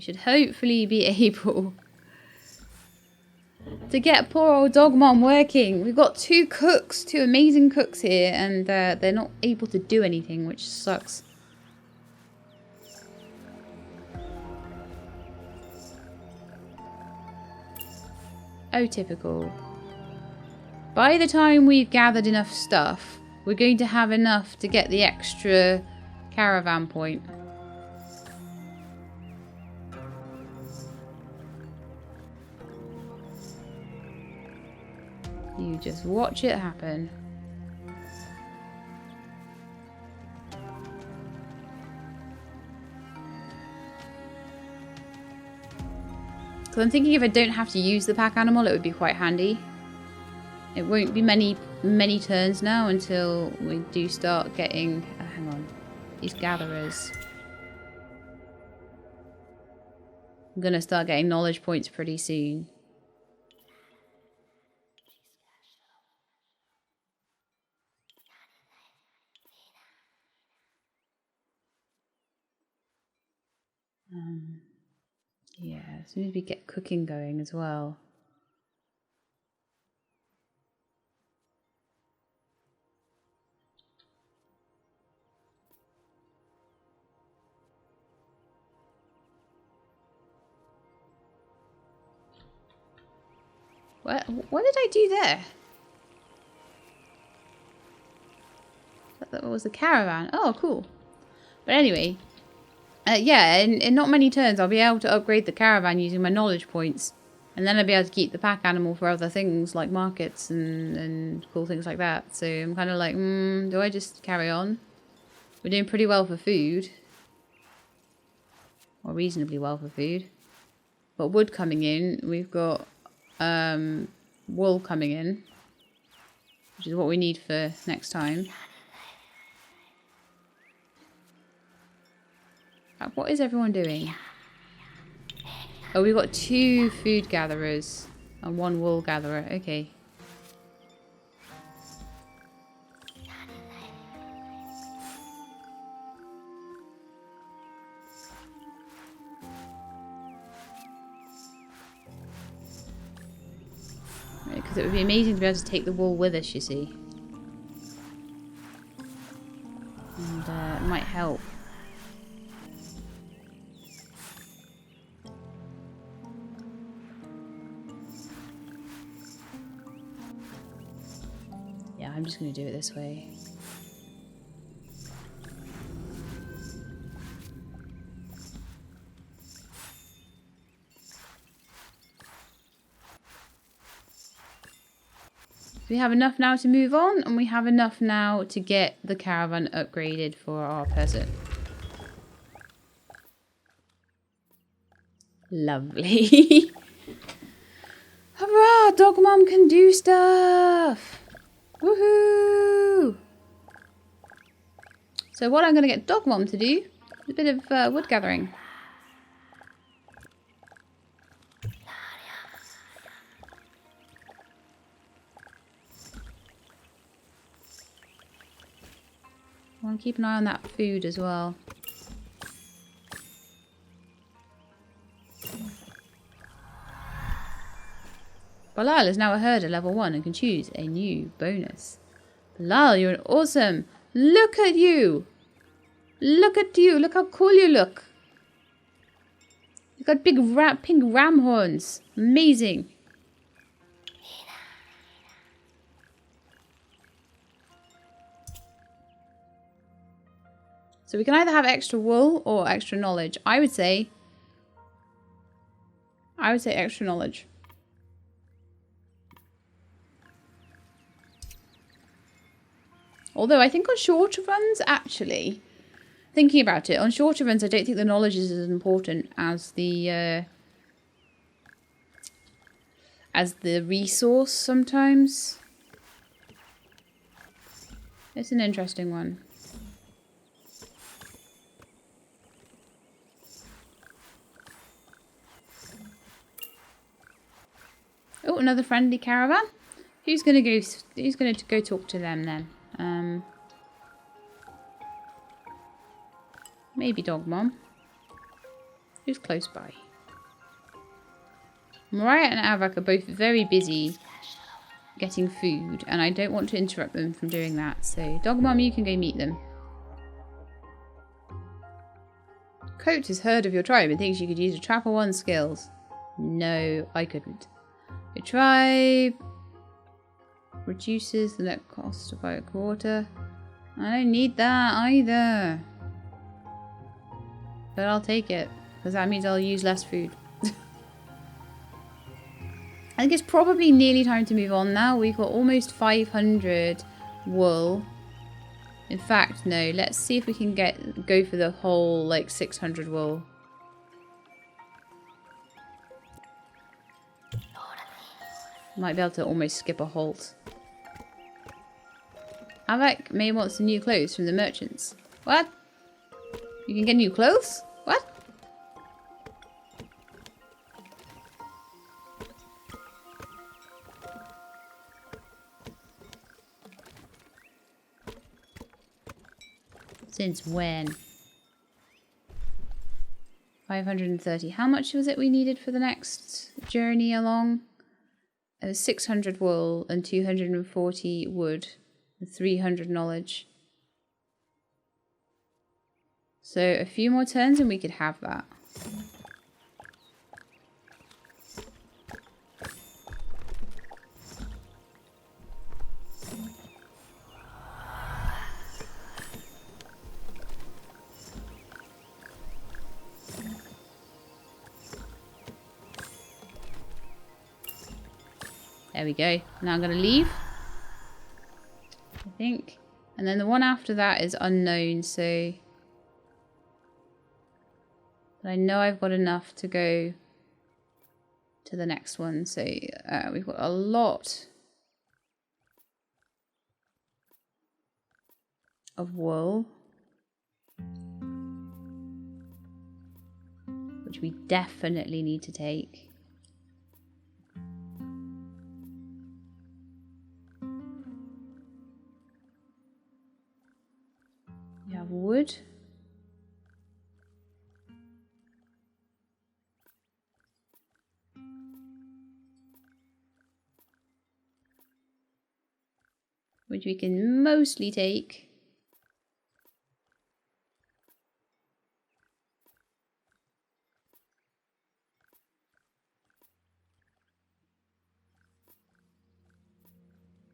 should hopefully be able to get poor old Dog Mom working. We've got two amazing cooks here, and they're not able to do anything, which sucks. Oh, typical. By the time we've gathered enough stuff, we're going to have enough to get the extra caravan point. You just watch it happen. Because I'm thinking if I don't have to use the pack animal, it would be quite handy. It won't be many turns now until we do start getting... hang on. These gatherers. I'm going to start getting knowledge points pretty soon. Yeah, as soon as we get cooking going as well. What did I do there? That was the caravan. Oh, cool. But anyway, yeah, in not many turns I'll be able to upgrade the caravan using my knowledge points. And then I'll be able to keep the pack animal for other things like markets and cool things like that. So I'm kind of like, do I just carry on? We're doing pretty well for food. Or reasonably well for food. Got wood coming in. We've got wool coming in. Which is what we need for next time. What is everyone doing? Oh, we've got 2 food gatherers and 1 wool gatherer. Okay. Because it would be amazing to be able to take the wool with us, you see. And it might help. I'm just going to do it this way. We have enough now to move on, and we have enough now to get the caravan upgraded for our person. Lovely. Hurrah! Dog Mom can do stuff! Woohoo! So what I'm going to get Dog Mom to do is a bit of wood gathering. I want to keep an eye on that food as well. Balal is now a herder level 1 and can choose a new bonus. Balal, you're awesome! Look at you! Look at you! Look how cool you look! You've got big pink ram horns. Amazing! So we can either have extra wool or extra knowledge. I would say extra knowledge. Although I think on shorter runs, actually, thinking about it, on shorter runs I don't think the knowledge is as important as the resource sometimes. It's an interesting one. Oh, another friendly caravan. Who's gonna go talk to them then? Maybe Dog Mom. Who's close by? Mariah and Avak are both very busy getting food, and I don't want to interrupt them from doing that. So, Dog Mom, you can go meet them. Coach has heard of your tribe and thinks you could use a Trapper 1 skills. No, I couldn't. Your tribe reduces the net cost by a quarter. I don't need that either. But I'll take it, because that means I'll use less food. I think it's probably nearly time to move on now. We've got almost 500 wool. In fact, no. Let's see if we can go for the whole, like, 600 wool. Might be able to almost skip a halt. Avak may want some new clothes from the merchants. What? You can get new clothes? What? Since when? 530. How much was it we needed for the next journey along? It was 600 wool and 240 wood and 300 knowledge. So a few more turns and we could have that. There we go. Now I'm going to leave. I think. And then the one after that is unknown, so... But I know I've got enough to go to the next one. So we've got a lot of wool. Which we definitely need to take. We have wood. Which we can mostly take.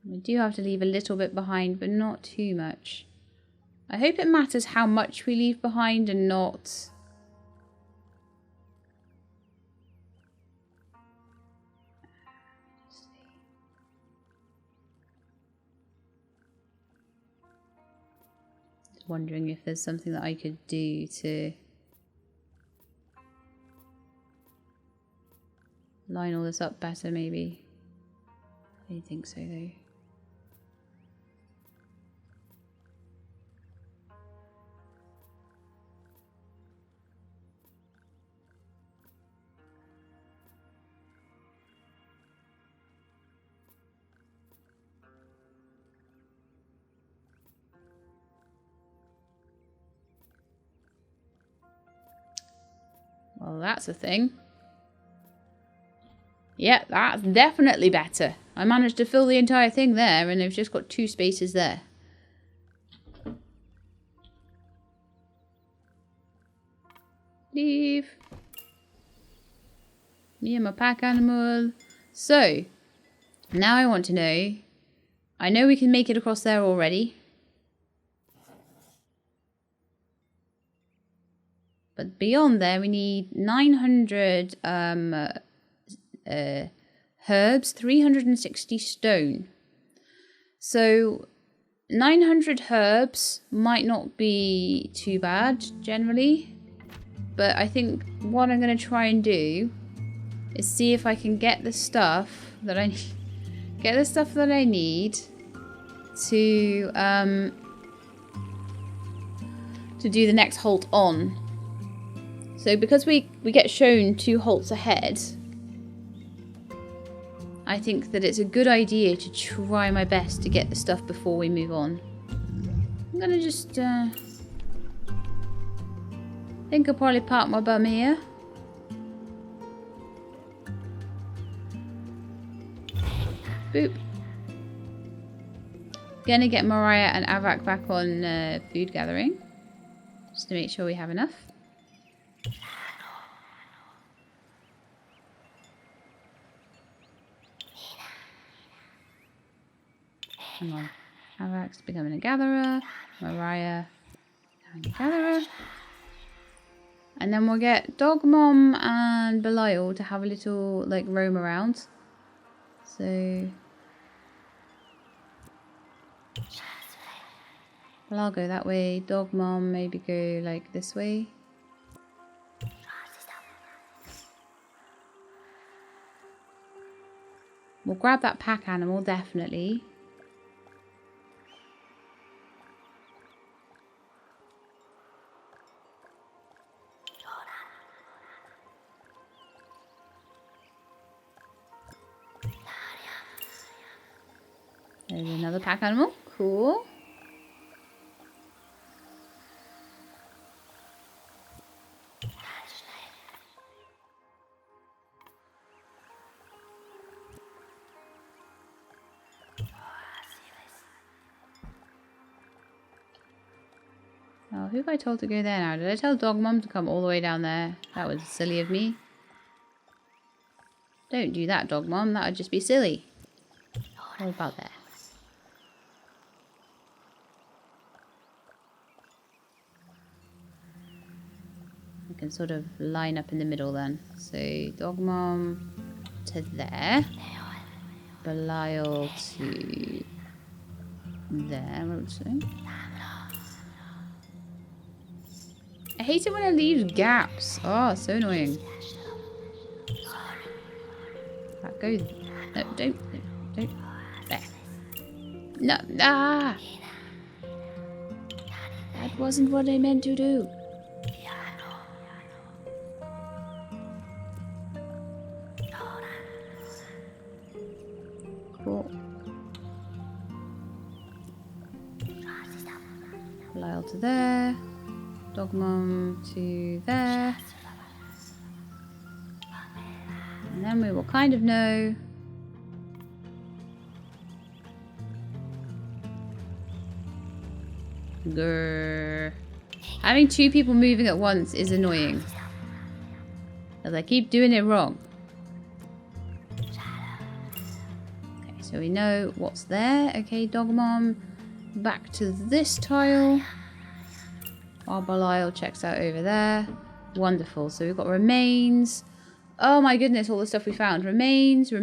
We do have to leave a little bit behind, but not too much. I hope it matters how much we leave behind and not... Wondering if there's something that I could do to line all this up better, maybe. I don't think so, though. Well, that's a thing. Yeah, that's definitely better. I managed to fill the entire thing there, and they've just got 2 spaces there. Leave. Me and my pack animal. So, now I want to know... I know we can make it across there already. But beyond there, we need 900 herbs, 360 stone. So 900 herbs might not be too bad generally. But I think what I'm going to try and do is see if I can get the stuff that I need, to do the next halt on. So because we get shown 2 halts ahead, I think that it's a good idea to try my best to get the stuff before we move on. I'm gonna just think I'll probably park my bum here. Boop. Gonna get Mariah and Avak back on food gathering. Just to make sure we have enough. Hang on. Avak's becoming a gatherer. Mariah becoming a gatherer. And then we'll get Dog Mom and Belial to have a little, like, roam around. So... well, I'll go that way. Dog Mom maybe go, like, this way. We'll grab that pack animal, definitely. There's another pack animal. Cool. Oh, who have I told to go there now? Did I tell Dog Mom to come all the way down there? That was silly of me. Don't do that, Dog Mom. That would just be silly. What about there? We can sort of line up in the middle then. So, Dog Mom to there. Belial to there, what would you say? I hate it when it leaves gaps. Oh, so annoying. That goes. No, don't. There. No, ah! That wasn't what I meant to do. Cool. Belial to there. Dog Mom to there. And then we will kind of know. Grrr. Having two people moving at once is annoying. As I keep doing it wrong. Okay, so we know what's there. Okay, Dog Mom. Back to this tile. While Belial checks out over there. Wonderful. So we've got remains. Oh my goodness, all the stuff we found. Remains. A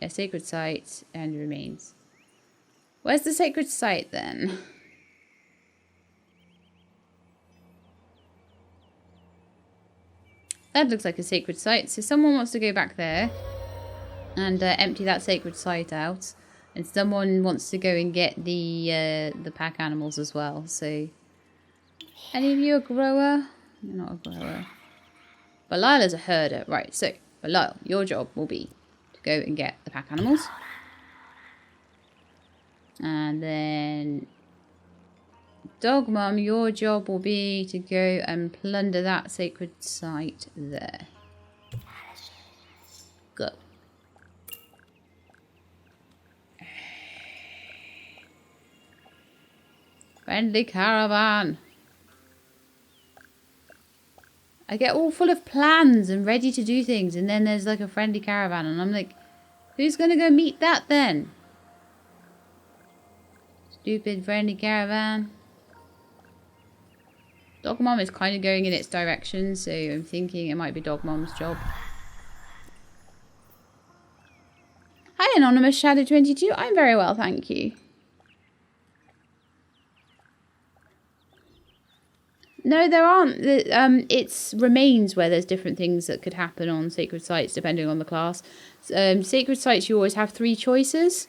sacred site and remains. Where's the sacred site then? That looks like a sacred site. So someone wants to go back there and empty that sacred site out, and someone wants to go and get the pack animals as well. So, any of you a grower? You're not a grower. Belial is a herder, right? So, Belial, your job will be to go and get the pack animals, and then Dog Mom, your job will be to go and plunder that sacred site there. Go. Friendly caravan. I get all full of plans and ready to do things, and then there's like a friendly caravan, and I'm like, who's gonna go meet that then? Stupid friendly caravan. Dog Mom is kind of going in its direction, so I'm thinking it might be Dog Mom's job. Hi, Anonymous Shadow 22. I'm very well, thank you. No, there aren't. It's remains where there's different things that could happen on sacred sites depending on the class. Sacred sites, you always have 3 choices.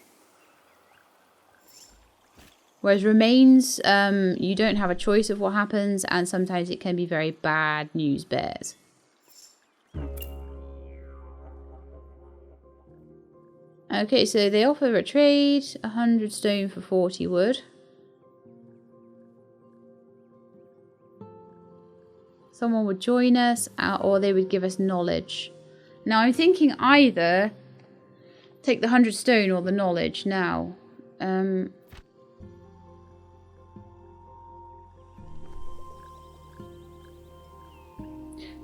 Whereas remains, you don't have a choice of what happens, and sometimes it can be very bad news bears. Okay, so they offer a trade, 100 stone for 40 wood. Someone would join us, or they would give us knowledge. Now I'm thinking either take the 100 stone or the knowledge now.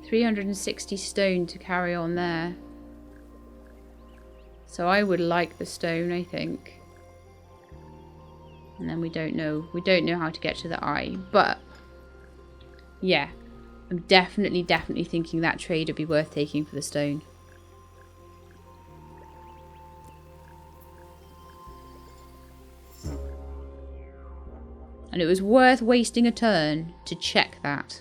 360 stone to carry on there. So I would like the stone, I think. And then we don't know how to get to the eye. But yeah, I'm definitely thinking that trade would be worth taking for the stone. And it was worth wasting a turn to check that.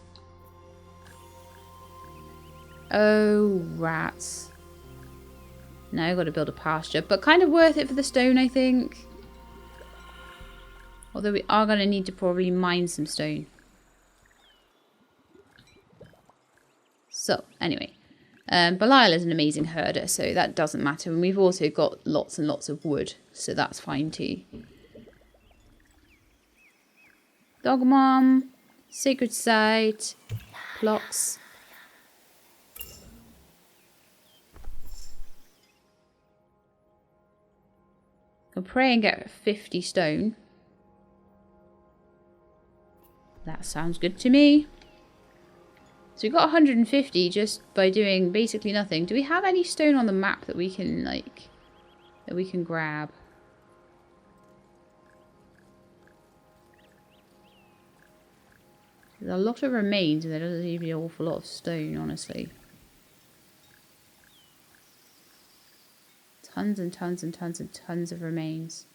Oh, rats. Now I've got to build a pasture. But kind of worth it for the stone, I think. Although we are going to need to probably mine some stone. So, anyway. Belial is an amazing herder, so that doesn't matter. And we've also got lots and lots of wood, so that's fine too. Dog Mom, Sacred Site, Blocks. I'll pray and get 50 stone. That sounds good to me. So we got 150 just by doing basically nothing. Do we have any stone on the map that we can grab? There's a lot of remains and there doesn't seem to be an awful lot of stone, honestly. Tons and tons and tons and tons of remains.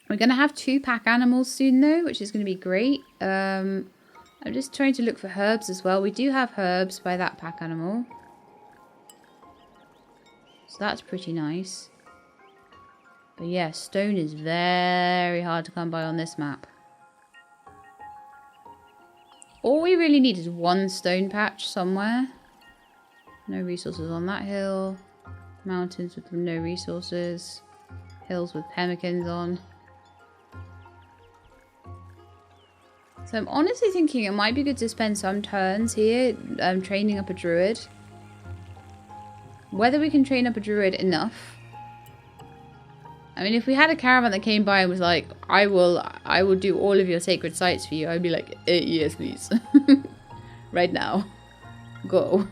We're going to have 2 pack animals soon though, which is going to be great. I'm just trying to look for herbs as well. We do have herbs by that pack animal. So that's pretty nice. But yeah, stone is very hard to come by on this map. All we really need is 1 stone patch somewhere. No resources on that hill. Mountains with no resources. Hills with pemmicans on. So I'm honestly thinking it might be good to spend some turns here training up a druid. Whether we can train up a druid enough. I mean, if we had a caravan that came by and was like, I will do all of your sacred sites for you, I'd be like, yes, please. Right now. Go.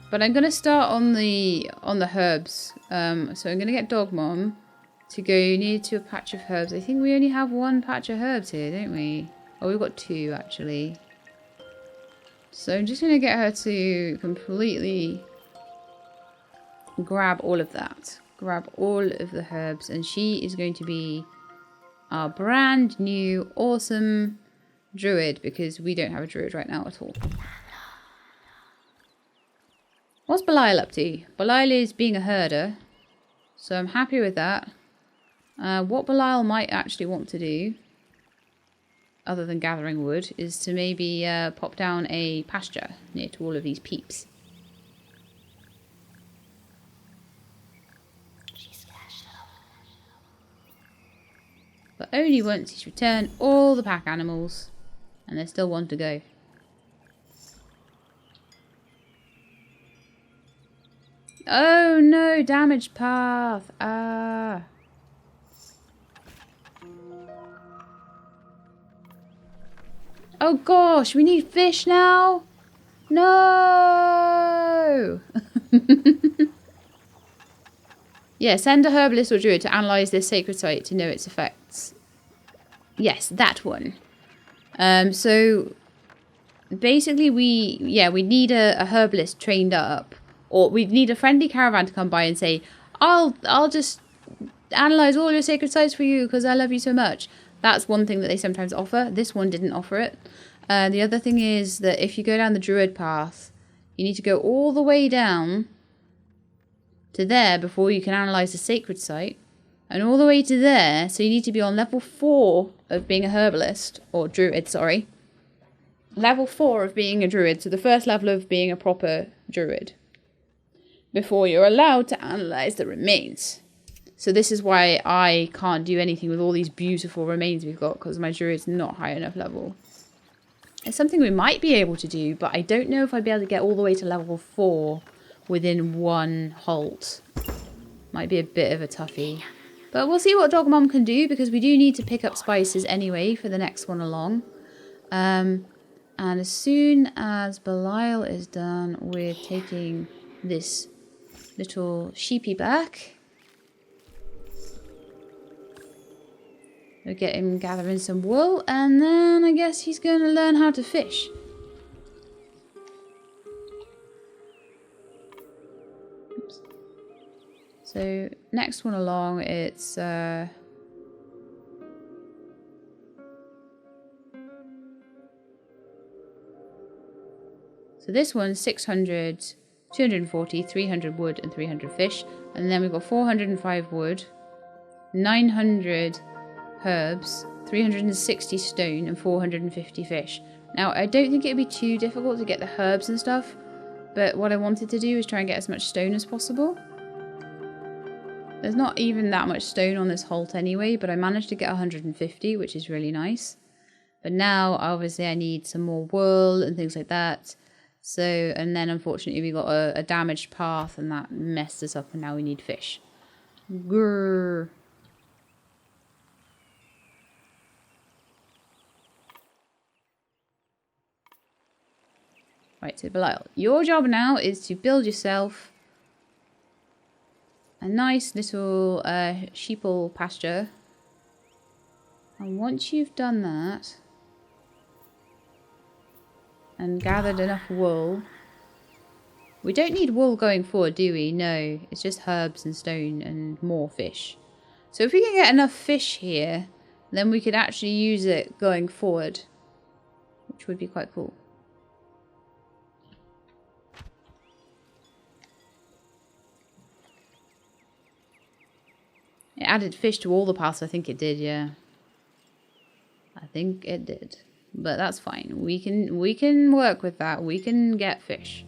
But I'm going to start on the herbs. So I'm going to get Dog Mom to go near to a patch of herbs. I think we only have 1 patch of herbs here, don't we? Oh, we've got 2, actually. So I'm just going to get her to completely grab all of that. Grab all of the herbs. And she is going to be our brand new, awesome druid. Because we don't have a druid right now at all. What's Belial up to? Belial is being a herder. So I'm happy with that. What Belial might actually want to do, other than gathering wood, is to maybe pop down a pasture near to all of these peeps. But only once he's returned all the pack animals. And there's still 1 to go. Oh no, damaged path. Ah. Oh gosh, we need fish now? No! Yeah, send a herbalist or druid to analyse this sacred site to know its effects. Yes, that one. So basically we need a herbalist trained up. Or we need a friendly caravan to come by and say, I'll just analyse all your sacred sites for you because I love you so much. That's one thing that they sometimes offer. This one didn't offer it. The other thing is that if you go down the druid path, you need to go all the way down to there before you can analyse the sacred site. And all the way to there, so you need to be on level 4 of being a herbalist, or druid, sorry. Level 4 of being a druid, so the first level of being a proper druid. Before you're allowed to analyse the remains. So this is why I can't do anything with all these beautiful remains we've got, because my druid's not high enough level. It's something we might be able to do, but I don't know if I'd be able to get all the way to level 4 within one halt. Might be a bit of a toughie. But we'll see what Dog Mom can do, because we do need to pick up spices anyway for the next one along. And as soon as Belial is done with taking this little sheepy back, we'll get him gathering some wool, and then I guess he's going to learn how to fish. Oops. So next one along, it's so this one's 600, 240, 300 wood and 300 fish, and then we've got 405 wood, 900 herbs, 360 stone and 450 fish. Now I don't think it'd be too difficult to get the herbs and stuff, but what I wanted to do is try and get as much stone as possible. There's not even that much stone on this halt anyway, but I managed to get 150, which is really nice. But now obviously I need some more wool and things like that. So, and then unfortunately we got a damaged path and that messed us up, and now we need fish. Grrr. Right, so Belial, your job now is to build yourself a nice little sheeple pasture. And once you've done that and gathered enough wool, we don't need wool going forward, do we? No, it's just herbs and stone and more fish. So if we can get enough fish here, then we could actually use it going forward, which would be quite cool. It added fish to all the paths, I think it did, yeah. I think it did. But that's fine. We can work with that. We can get fish.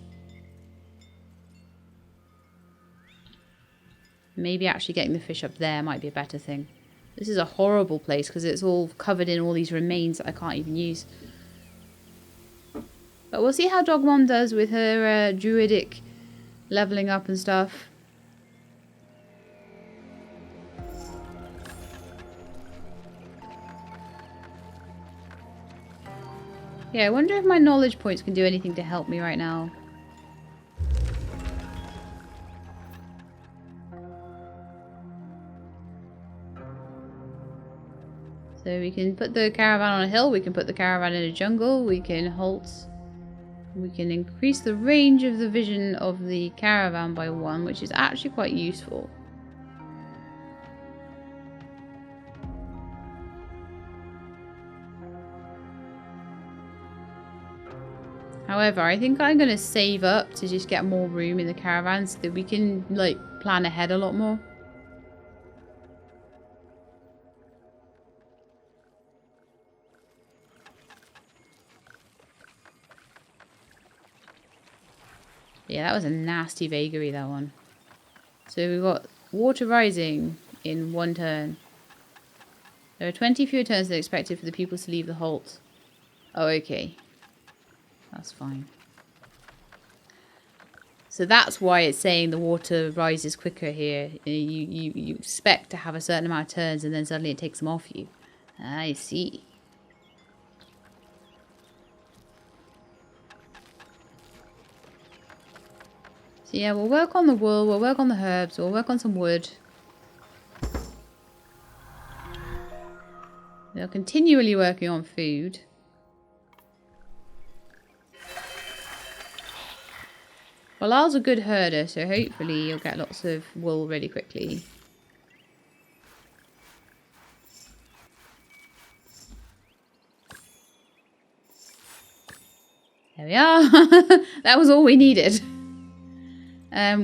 Maybe actually getting the fish up there might be a better thing. This is a horrible place because it's all covered in all these remains that I can't even use. But we'll see how Dog Mom does with her druidic leveling up and stuff. Yeah, I wonder if my knowledge points can do anything to help me right now. So we can put the caravan on a hill, we can put the caravan in a jungle, we can halt. We can increase the range of the vision of the caravan by 1, which is actually quite useful. However, I think I'm going to save up to just get more room in the caravan so that we can, like, plan ahead a lot more. Yeah, that was a nasty vagary, that one. So we've got water rising in 1 turn. There are 20 fewer turns than expected for the pupils to leave the halt. Oh, okay. That's fine. So that's why it's saying the water rises quicker here. You expect to have a certain amount of turns and then suddenly it takes them off you. I see. So yeah, we'll work on the wool, we'll work on the herbs, we'll work on some wood. We're continually working on food. Well, Lars a good herder, so hopefully you'll get lots of wool really quickly. There we are. That was all we needed.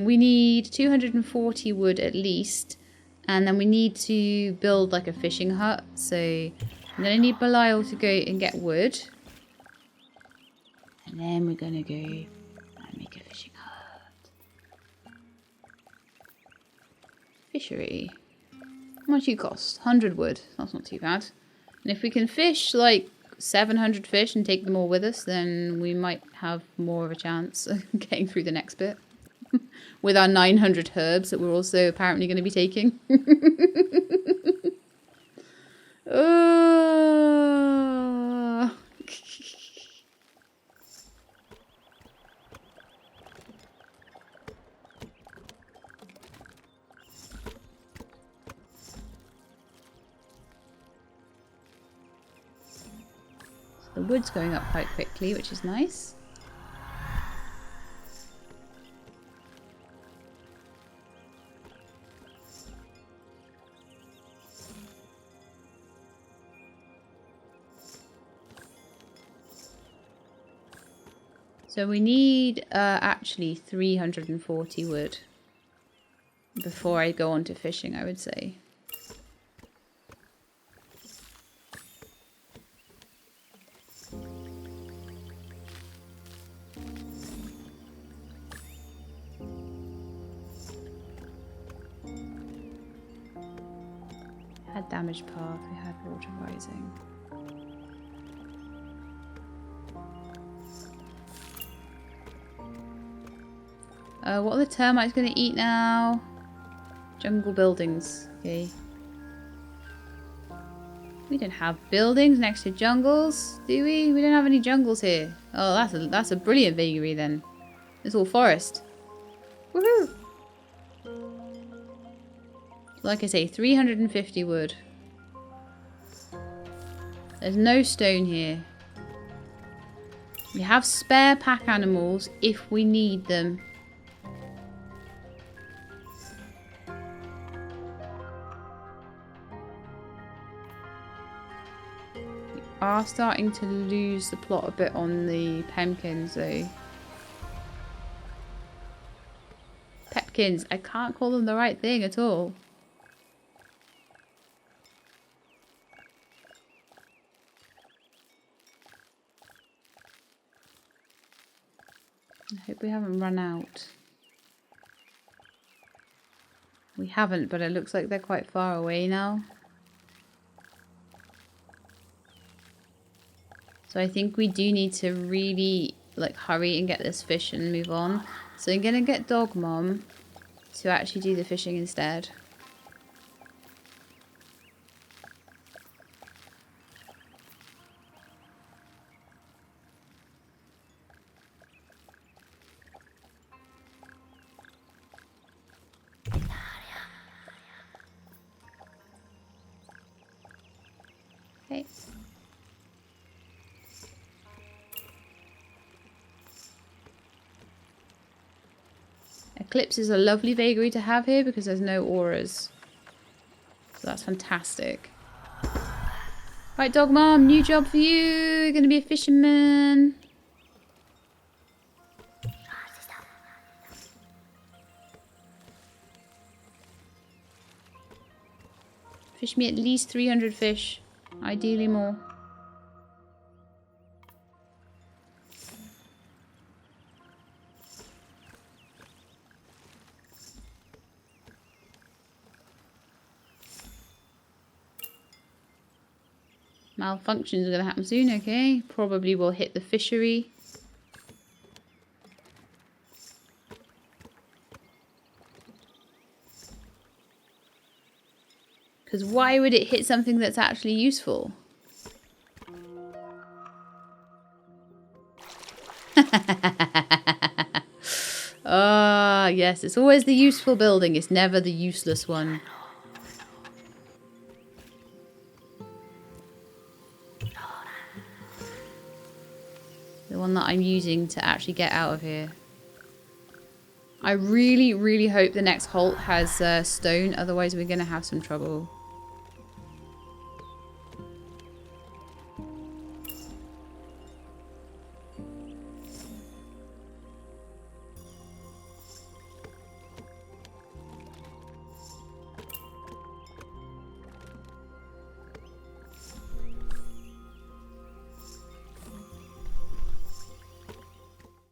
We need 240 wood at least. And then we need to build like a fishing hut. So I'm going to need Belial to go and get wood. And then we're going to go and make a fishing hut. Fishery. How much you cost? 100 wood. That's not too bad. And if we can fish like 700 fish and take them all with us, then we might have more of a chance of getting through the next bit. With our 900 herbs that we're also apparently going to be taking. Oh. The wood's going up quite quickly, which is nice. So we need actually 340 wood before I go on to fishing, I would say. We had damaged path, we had water rising. What are the termites going to eat now? Jungle buildings. Okay. We don't have buildings next to jungles, do we? We don't have any jungles here. Oh, that's a brilliant vagary then. It's all forest. Woohoo! Like I say, 350 wood. There's no stone here. We have spare pack animals if we need them. Are starting to lose the plot a bit on the pumpkins though. Pepkins, I can't call them the right thing at all. I hope we haven't run out. We haven't, but it looks like they're quite far away now. So I think we do need to really like hurry and get this fish and move on. So I'm gonna get Dog Mom to actually do the fishing instead. Okay. Eclipse is a lovely vagary to have here because there's no auras. So that's fantastic. Right, Dog Mom, new job for you. You're going to be a fisherman. Fish me at least 300 fish. Ideally more. Malfunctions are going to happen soon, okay? Probably will hit the fishery. Because why would it hit something that's actually useful? Ah, yes, it's always the useful building. It's never the useless one. The one that I'm using to actually get out of here. I really, really hope the next halt has stone. Otherwise, we're going to have some trouble.